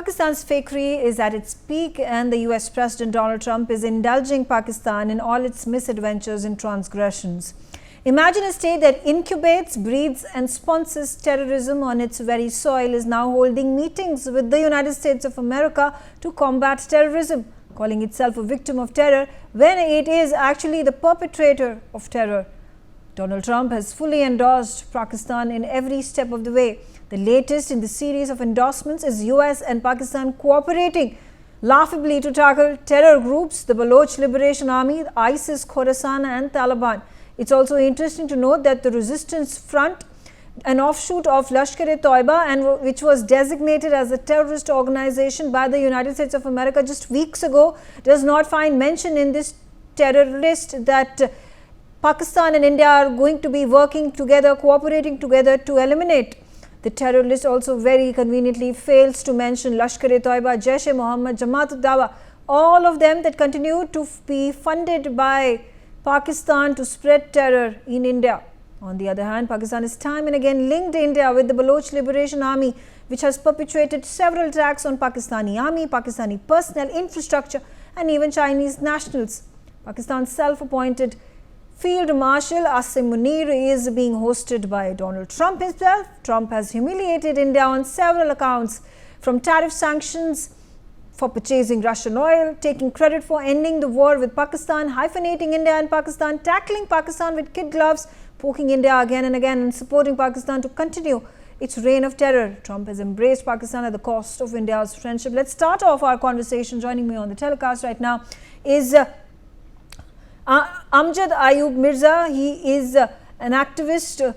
Pakistan's fakery is at its peak, and the US President Donald Trump is indulging Pakistan in all its misadventures and transgressions. Imagine a state that incubates, breeds and sponsors terrorism on its very soil is now holding meetings with the United States of America to combat terrorism, calling itself a victim of terror when it is actually the perpetrator of terror. Donald Trump has fully endorsed Pakistan in every step of the way. The latest in the series of endorsements is US and Pakistan cooperating laughably to tackle terror groups, the Baloch Liberation Army, ISIS, Khorasan and Taliban. It's also interesting to note that the Resistance Front, an offshoot of Lashkar-e-Toiba and which was designated as a terrorist organization by the United States of America just weeks ago, does not find mention in this terror list that Pakistan and India are going to be working together, cooperating together to eliminate. The terror list also very conveniently fails to mention Lashkar-e-Toiba, Jaish-e-Mohammed, Jamaat-ud-Dawa, all of them that continue to be funded by Pakistan to spread terror in India. On the other hand, Pakistan has time and again linked India with the Baloch Liberation Army, which has perpetrated several attacks on Pakistani army, Pakistani personnel, infrastructure and even Chinese nationals. Pakistan's self-appointed Field Marshal Asim Munir is being hosted by Donald Trump himself. Trump has humiliated India on several accounts, from tariff sanctions for purchasing Russian oil, taking credit for ending the war with Pakistan, hyphenating India and Pakistan, tackling Pakistan with kid gloves, poking India again and again, and supporting Pakistan to continue its reign of terror. Trump has embraced Pakistan at the cost of India's friendship. Let's start off our conversation. Joining me on the telecast right now is Amjad Ayub Mirza. He is an activist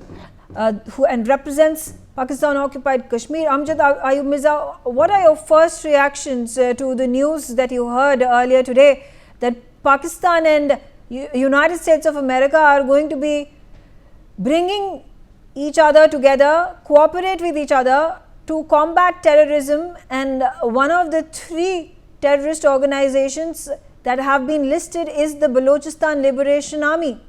who represents Pakistan-occupied Kashmir. Amjad Ayub Mirza, what are your first reactions to the news that you heard earlier today that Pakistan and United States of America are going to be bringing each other together, cooperate with each other to combat terrorism, and one of the three terrorist organizations that have been listed is the Baluchistan Liberation Army?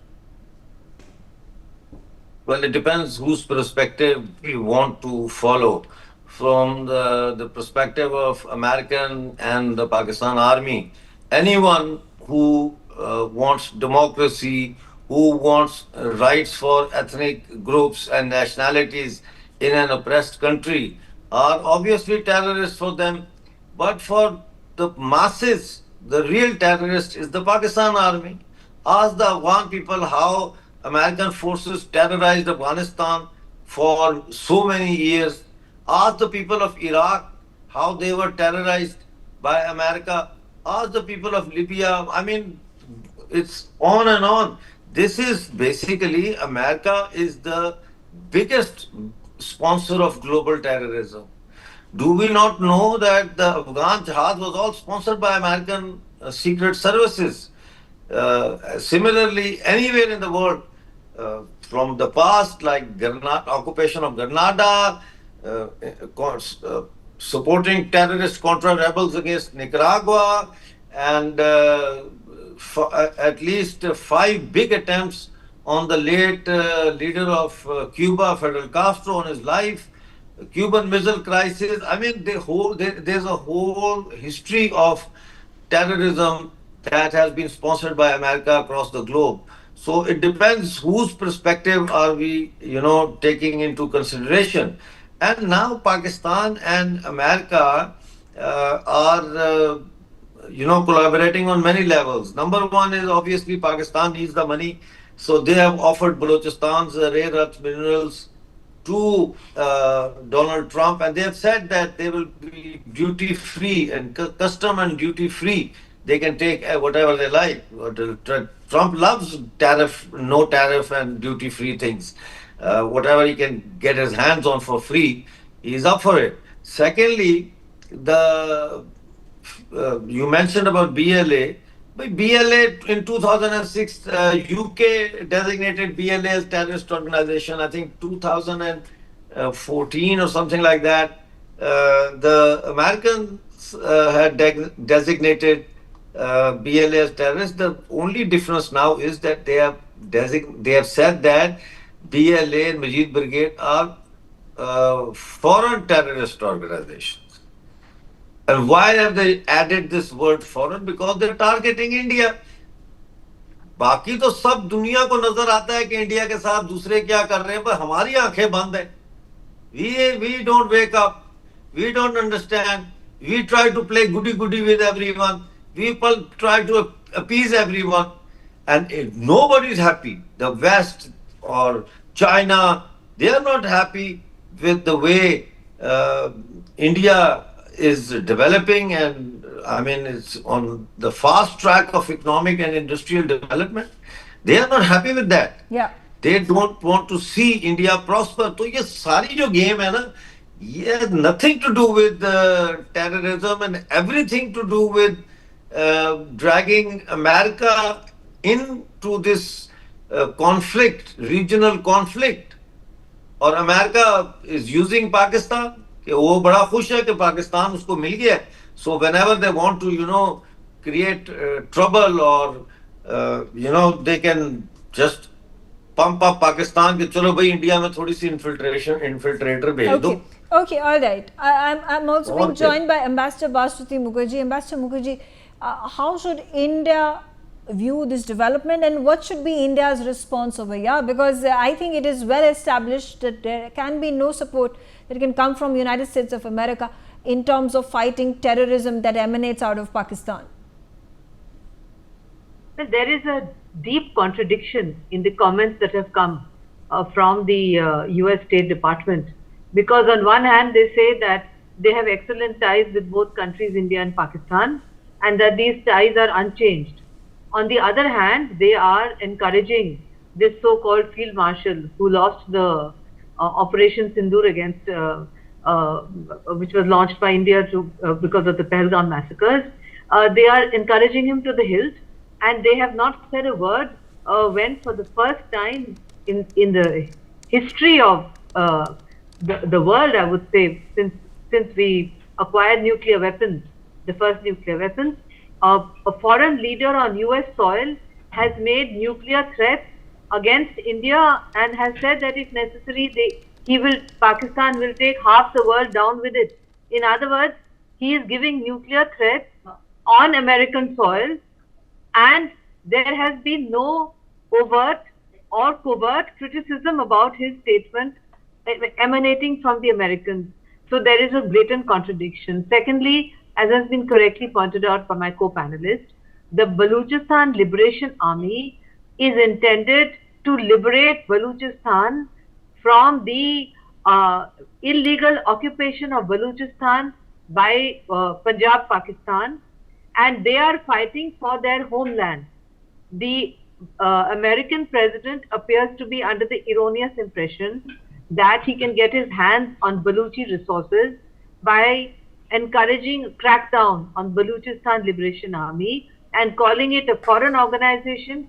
Well, it depends whose perspective you want to follow. From the perspective of American and the Pakistan Army, anyone who wants democracy, who wants rights for ethnic groups and nationalities in an oppressed country are obviously terrorists for them. But for the masses, the real terrorist is the Pakistan Army. Ask the Afghan people how American forces terrorized Afghanistan for so many years. Ask the people of Iraq how they were terrorized by America. Ask the people of Libya. I mean, it's on and on. This is basically, America is the biggest sponsor of global terrorism. Do we not know that the Afghan jihad was all sponsored by American secret services? Similarly, anywhere in the world, from the past, like occupation of Grenada, supporting terrorist contra rebels against Nicaragua, and at least 5 big attempts on the late leader of Cuba, Fidel Castro, on his life. Cuban Missile Crisis. I mean, there's a whole history of terrorism that has been sponsored by America across the globe. So it depends whose perspective are we, taking into consideration. And now Pakistan and America are, collaborating on many levels. Number one is obviously Pakistan needs the money. So they have offered Balochistan's rare earth minerals to Donald Trump, and they have said that they will be duty-free and custom and duty-free. They can take whatever they like. Trump loves no tariff and duty-free things. Whatever he can get his hands on for free, he's up for it. Secondly, you mentioned about BLA. But BLA in 2006, UK designated BLA as terrorist organization. I think 2014 or something like that. The Americans had designated BLA as terrorist. The only difference now is that they have said that BLA and Majid Brigade are foreign terrorist organizations. And why have they added this word foreign? Because they're targeting India. बाकी तो सब दुनिया को नजर आता है कि India के साथ दूसरे क्या कर रहे हैं, पर हमारी आंखें बंद है. We don't wake up. We don't understand. We try to play goody goody with everyone. People try to appease everyone, and if nobody is happy. The West or China, they are not happy with the way India is developing, and I mean it's on the fast track of economic and industrial development. They are not happy with that. Yeah. They don't want to see India prosper. तो ये सारी जो game है ना, ये has nothing to do with terrorism and everything to do with dragging America into this conflict, regional conflict. और America is using Pakistan, कि वो बड़ा खुश है कि पाकिस्तान उसको मिल गया है. So whenever they want to, create trouble or, they can just pump up Pakistan कि चलो भाई इंडिया में थोड़ी सी infiltrator भेज दो. Okay, all right. I'm also being joined by Ambassador Basuti Mukherjee. Ambassador Mukherjee, how should India view this development and what should be India's response over here? Because I think it is well established that there can be no support that can come from United States of America in terms of fighting terrorism that emanates out of Pakistan. Well, there is a deep contradiction in the comments that have come from the U.S. State Department, because on one hand they say that they have excellent ties with both countries, India and Pakistan, and that these ties are unchanged. On the other hand, they are encouraging this so-called field marshal who lost the Operation Sindoor against, which was launched by India because of the Pahalgam massacres. They are encouraging him to the hilt, and they have not said a word when, for the first time in the history of the world, I would say, since we acquired nuclear weapons, the first nuclear weapons, a foreign leader on U.S. soil has made nuclear threats against India and has said that if necessary, Pakistan will take half the world down with it. In other words, he is giving nuclear threats on American soil, and there has been no overt or covert criticism about his statement emanating from the Americans. So there is a blatant contradiction. Secondly, as has been correctly pointed out by my co-panelist, the Baluchistan Liberation Army is intended to liberate Baluchistan from the illegal occupation of Baluchistan by Punjab, Pakistan, and they are fighting for their homeland. The American president appears to be under the erroneous impression that he can get his hands on Baluchi resources by encouraging a crackdown on Baluchistan Liberation Army and calling it a foreign organization.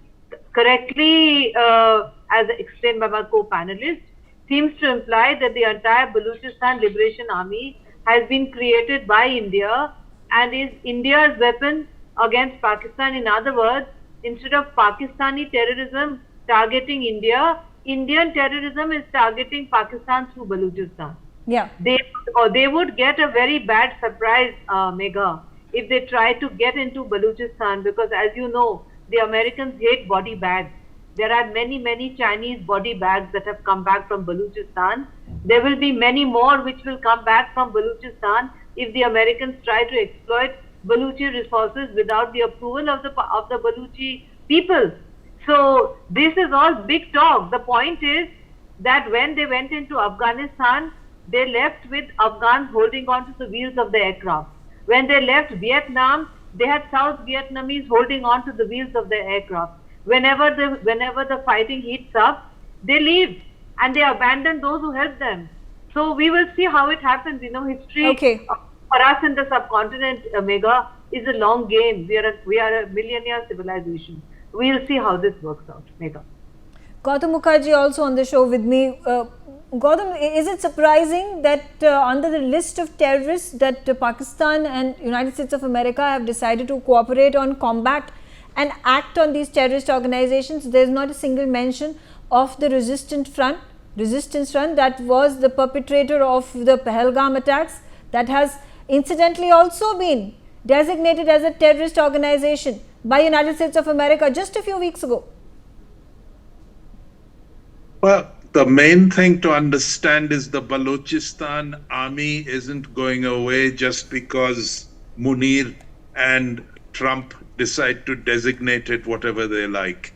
Correctly, as explained by my co-panelist, seems to imply that the entire Baluchistan Liberation Army has been created by India and is India's weapon against Pakistan. In other words, instead of Pakistani terrorism targeting India, Indian terrorism is targeting Pakistan through Baluchistan. Yeah. They would get a very bad surprise, Megha, if they try to get into Baluchistan, because as you know, the Americans hate body bags. There are many Chinese body bags that have come back from Baluchistan. There will be many more which will come back from Baluchistan if the Americans try to exploit Baluchi resources without the approval of the Baluchi people. So this is all big talk. The point is that when they went into Afghanistan, they left with Afghans holding on to the wheels of the aircraft. When they left Vietnam, they had South Vietnamese holding on to the wheels of the aircraft. Whenever the fighting heats up, they leave and they abandon those who help them. So we will see how it happens. History for us in the subcontinent, Megha, is a long game. We are a millennial civilization. We will see how this works out, Megha. Gautam Mukherjee also on the show with me. Gautam, is it surprising that under the list of terrorists that Pakistan and United States of America have decided to cooperate on, combat and act on these terrorist organizations, there is not a single mention of the resistance front that was the perpetrator of the Pahalgam attacks, that has incidentally also been designated as a terrorist organization by United States of America just a few weeks ago? Well, the main thing to understand is the Baluchistan army isn't going away just because Munir and Trump decide to designate it whatever they like.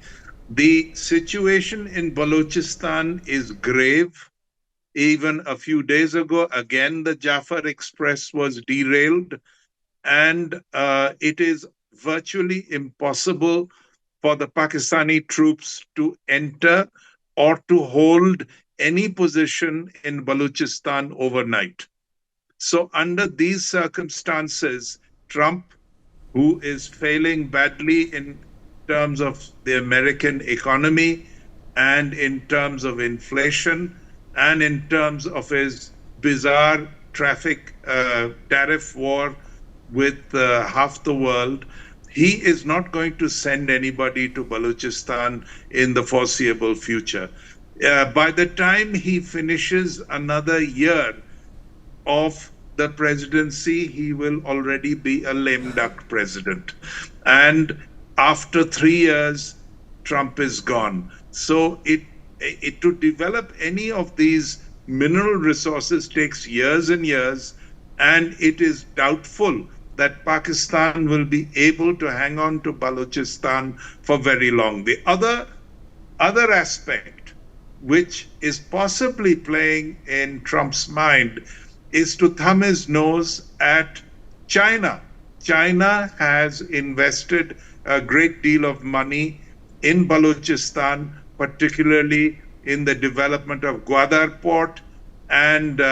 The situation in Baluchistan is grave. Even a few days ago, again, the Jafar Express was derailed, and it is virtually impossible for the Pakistani troops to enter or to hold any position in Baluchistan overnight. So, under these circumstances, Trump, who is failing badly in terms of the American economy and in terms of inflation and in terms of his bizarre tariff war with half the world, he is not going to send anybody to Baluchistan in the foreseeable future. By the time he finishes another year of the presidency, he will already be a lame duck president. And after 3 years, Trump is gone. So to develop any of these mineral resources takes years and years, and it is doubtful that Pakistan will be able to hang on to Balochistan for very long. The other aspect, which is possibly playing in Trump's mind, is to thumb his nose at China. China has invested a great deal of money in Balochistan, particularly in the development of Gwadar port, and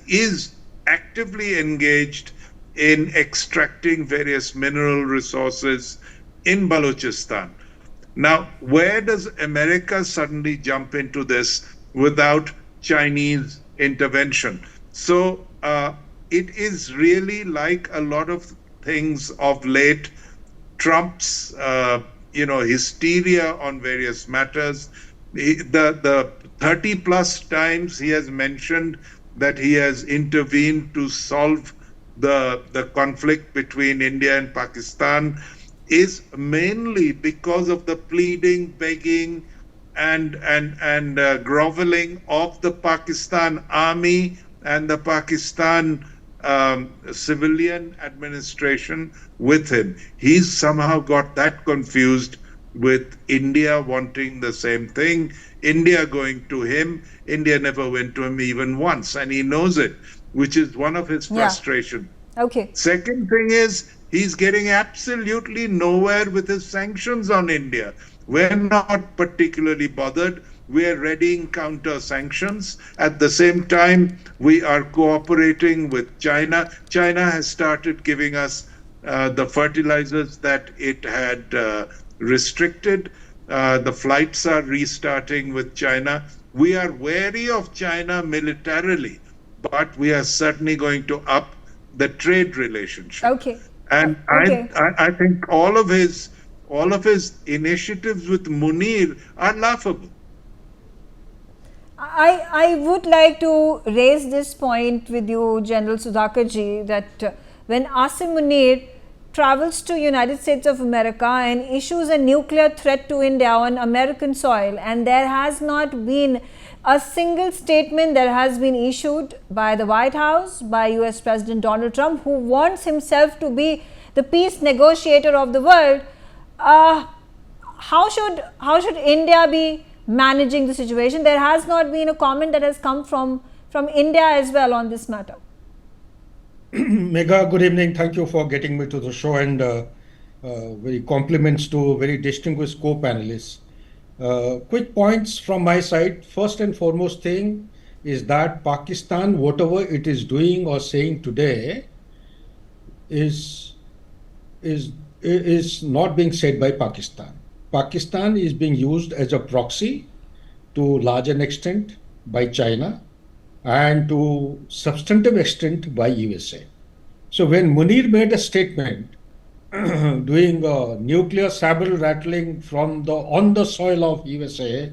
is actively engaged in extracting various mineral resources in Balochistan. Now, where does America suddenly jump into this without Chinese intervention? So it is really like a lot of things of late. Trump's hysteria on various matters. The 30 plus times he has mentioned that he has intervened to solve the conflict between India and Pakistan is mainly because of the pleading, begging, and groveling of the Pakistan army and the Pakistan civilian administration with him. He's somehow got that confused with India wanting the same thing, India going to him. India never went to him even once, and he knows it, which is one of his frustrations. Yeah. Okay. Second thing is, he's getting absolutely nowhere with his sanctions on India. We're not particularly bothered. We're readying counter sanctions. At the same time, we are cooperating with China. China has started giving us the fertilizers that it had restricted. The flights are restarting with China. We are wary of China militarily, but we are certainly going to up the trade relationship. Okay. And I think all of his initiatives with Munir are laughable. I would like to raise this point with you, General Sudhakarji, that when Asim Munir travels to United States of America and issues a nuclear threat to India on American soil, and there has not been a single statement that has been issued by the White House, by US President Donald Trump, who wants himself to be the peace negotiator of the world, how should India be managing the situation? There has not been a comment that has come from India as well on this matter. Megha, good evening. Thank you for getting me to the show, and very compliments to very distinguished co-panelists. Quick points from my side. First and foremost thing is that Pakistan, whatever it is doing or saying today, is not being said by Pakistan. Pakistan is being used as a proxy to large an extent by China and to substantive extent by USA. So when Munir made a statement doing nuclear saber rattling on the soil of USA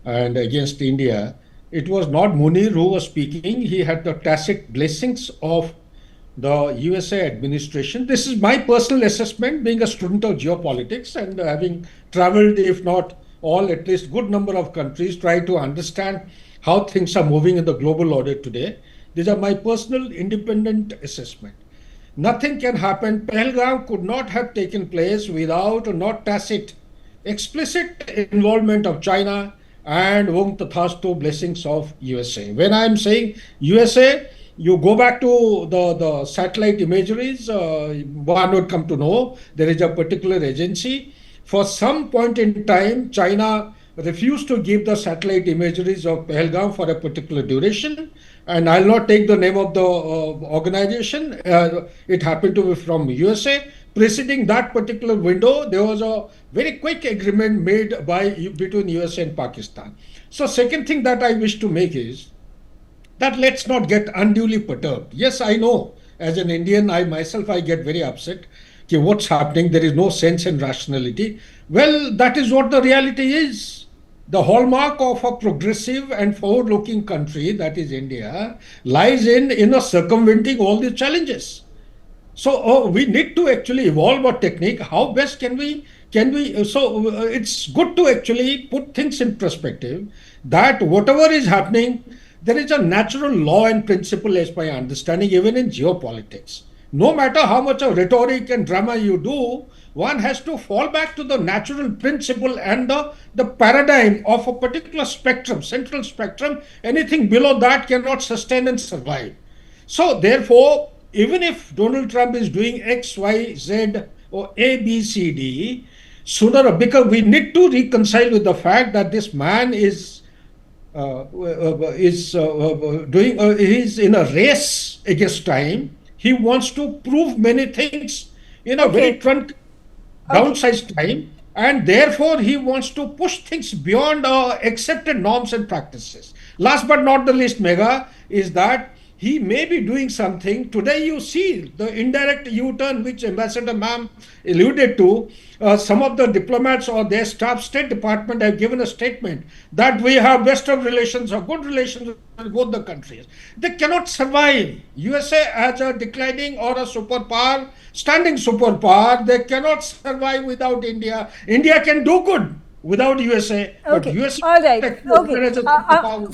and against India, it was not Munir who was speaking. He had the tacit blessings of the USA administration. This is my personal assessment, being a student of geopolitics and having traveled, if not all, at least good number of countries, try to understand how things are moving in the global order today. These are my personal independent assessment. Nothing can happen. Pahalgam could not have taken place without a not tacit, explicit involvement of China and Om Tathastu blessings of USA. When I am saying USA, you go back to the satellite imageries, one would come to know there is a particular agency. For some point in time, China refused to give the satellite imageries of Pahalgam for a particular duration. And I'll not take the name of the organization. It happened to be from USA. Preceding that particular window, there was a very quick agreement made between USA and Pakistan. So, second thing that I wish to make is that let's not get unduly perturbed. Yes, I know as an Indian, I get very upset. Okay, what's happening? There is no sense and rationality. Well, that is what the reality is. The hallmark of a progressive and forward-looking country, that is India, lies in circumventing all these challenges. So we need to actually evolve a technique. How best can we? It's good to actually put things in perspective. That whatever is happening, there is a natural law and principle, as my understanding, even in geopolitics. No matter how much of rhetoric and drama you do, one has to fall back to the natural principle and the paradigm of a particular spectrum, central spectrum. Anything below that cannot sustain and survive. So, therefore, even if Donald Trump is doing X, Y, Z, or A, B, C, D, sooner because we need to reconcile with the fact that this man is doing he's in a race against time. He wants to prove many things in a very downsized time, and therefore he wants to push things beyond accepted norms and practices. Last but not the least, Mega, is that he may be doing something. Today you see the indirect U-turn which Ambassador Ma'am alluded to. Some of the diplomats or their staff, State Department, have given a statement that we have best of relations or good relations with both the countries. They cannot survive. USA as a declining or a superpower, standing superpower, they cannot survive without India. India can do good without USA. Okay. But USA all right. Okay.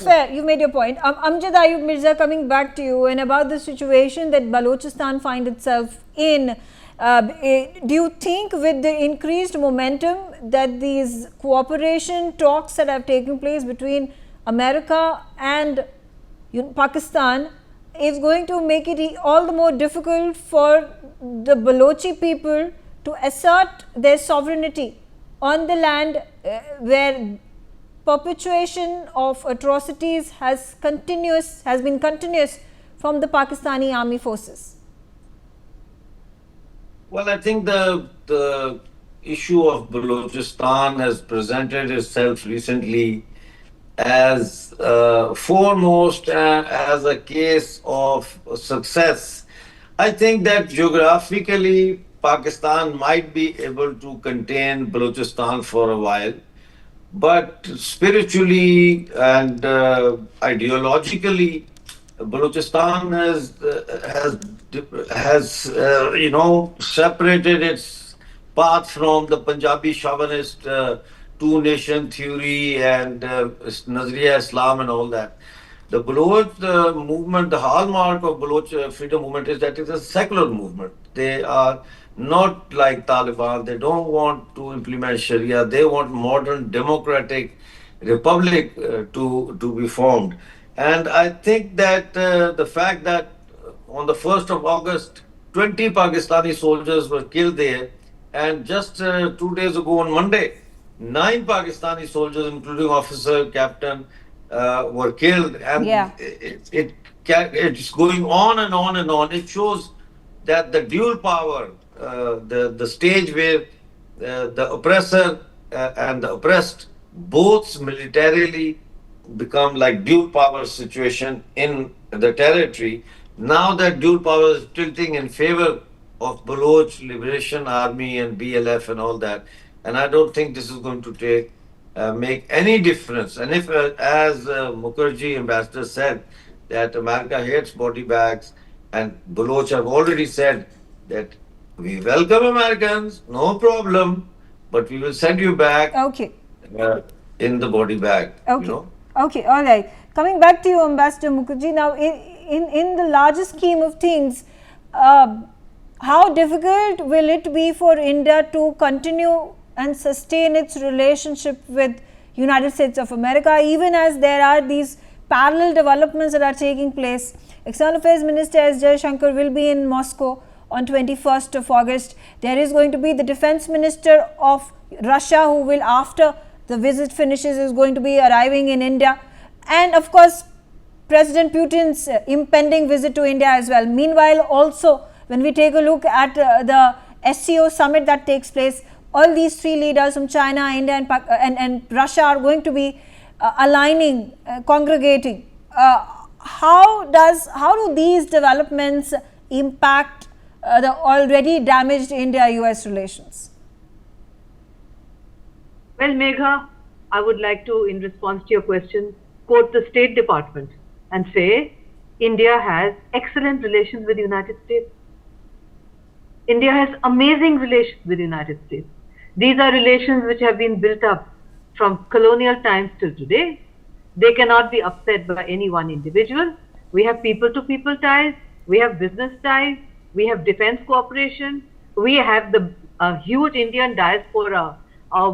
Fair. You made your point. Amjad Ayub Mirza, coming back to you and about the situation that Baluchistan finds itself in. Do you think with the increased momentum that these cooperation talks that have taken place between America and Pakistan is going to make it all the more difficult for the Balochi people to assert their sovereignty on the land where perpetuation of atrocities has been continuous from the Pakistani army forces? Well, I think the issue of Balochistan has presented itself recently as foremost as a case of success. I think that geographically Pakistan might be able to contain Balochistan for a while, but spiritually and ideologically, Balochistan has separated its path from the Punjabi chauvinist two-nation theory and Nazariya Islam and all that. The Baloch movement, the hallmark of Baloch freedom movement is that it's a secular movement. They are not like Taliban. They don't want to implement Sharia. They want modern democratic republic to be formed. And I think that the fact that on the 1st of August, 20 Pakistani soldiers were killed there, and just 2 days ago on Monday, 9 Pakistani soldiers, including officer, captain, were killed, and it's going on and on and on. It shows that the dual power, the stage where the oppressor and the oppressed both militarily become like dual power situation in the territory. Now that dual power is tilting in favor of Baloch Liberation Army and BLF and all that, and I don't think this is going to make any difference. And if, as Mukherjee ambassador said, that America hates body bags, and Baloch have already said that we welcome Americans, no problem, but we will send you back Okay. in the body bag. Okay. You know. Okay. All right. Coming back to you, Ambassador Mukherjee. Now, in the larger scheme of things, how difficult will it be for India to continue and sustain its relationship with United States of America, even as there are these parallel developments that are taking place? External Affairs Minister S. Jaishankar will be in Moscow on 21st of August. There is going to be the Defense Minister of Russia, who will, after the visit finishes, is going to be arriving in India. And of course, President Putin's impending visit to India as well. Meanwhile, also, when we take a look at the SCO summit that takes place, all these three leaders from China, India and Russia are going to be aligning, congregating. How do these developments impact the already damaged India-US relations? Well, Megha, I would like to, in response to your question, quote the State Department and say, India has excellent relations with the United States. India has amazing relations with the United States. These are relations which have been built up from colonial times till today. They cannot be upset by any one individual. We have people-to-people ties. We have business ties. We have defense cooperation. We have the huge Indian diaspora,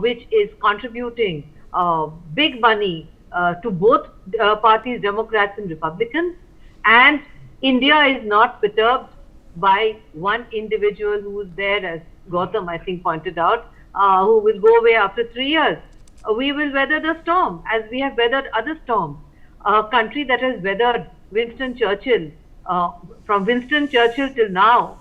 which is contributing big money to both parties, Democrats and Republicans. And India is not perturbed by one individual who is there, as Gautam, I think, pointed out, who will go away after 3 years. We will weather the storm as we have weathered other storms. A country that has weathered Winston Churchill, from Winston Churchill till now,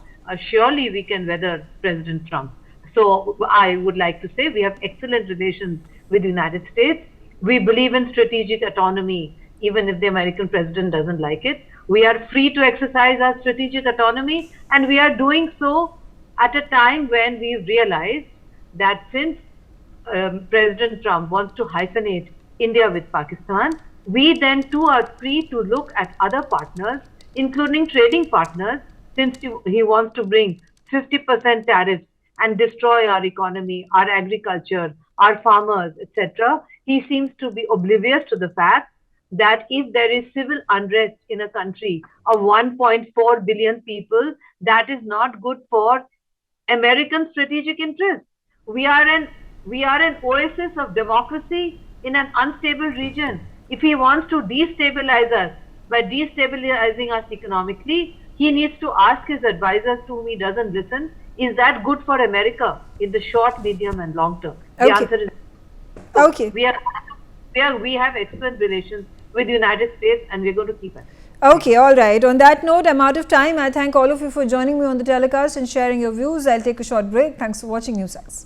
surely we can weather President Trump. So I would like to say we have excellent relations with the United States. We believe in strategic autonomy, even if the American president doesn't like it. We are free to exercise our strategic autonomy, and we are doing so at a time when we realize that since President Trump wants to hyphenate India with Pakistan, we then too are free to look at other partners, including trading partners, since he wants to bring 50% tariffs and destroy our economy, our agriculture, our farmers, etc. He seems to be oblivious to the fact that if there is civil unrest in a country of 1.4 billion people, that is not good for American strategic interests. We are an oasis of democracy in an unstable region. If he wants to destabilize us by destabilizing us economically, he needs to ask his advisors to whom he doesn't listen, is that good for America in the short, medium and long term? The answer is no. Okay. We have excellent relations with the United States, and we're going to keep it. Okay, all right. On that note, I'm out of time. I thank all of you for joining me on the telecast and sharing your views. I'll take a short break. Thanks for watching Newsx.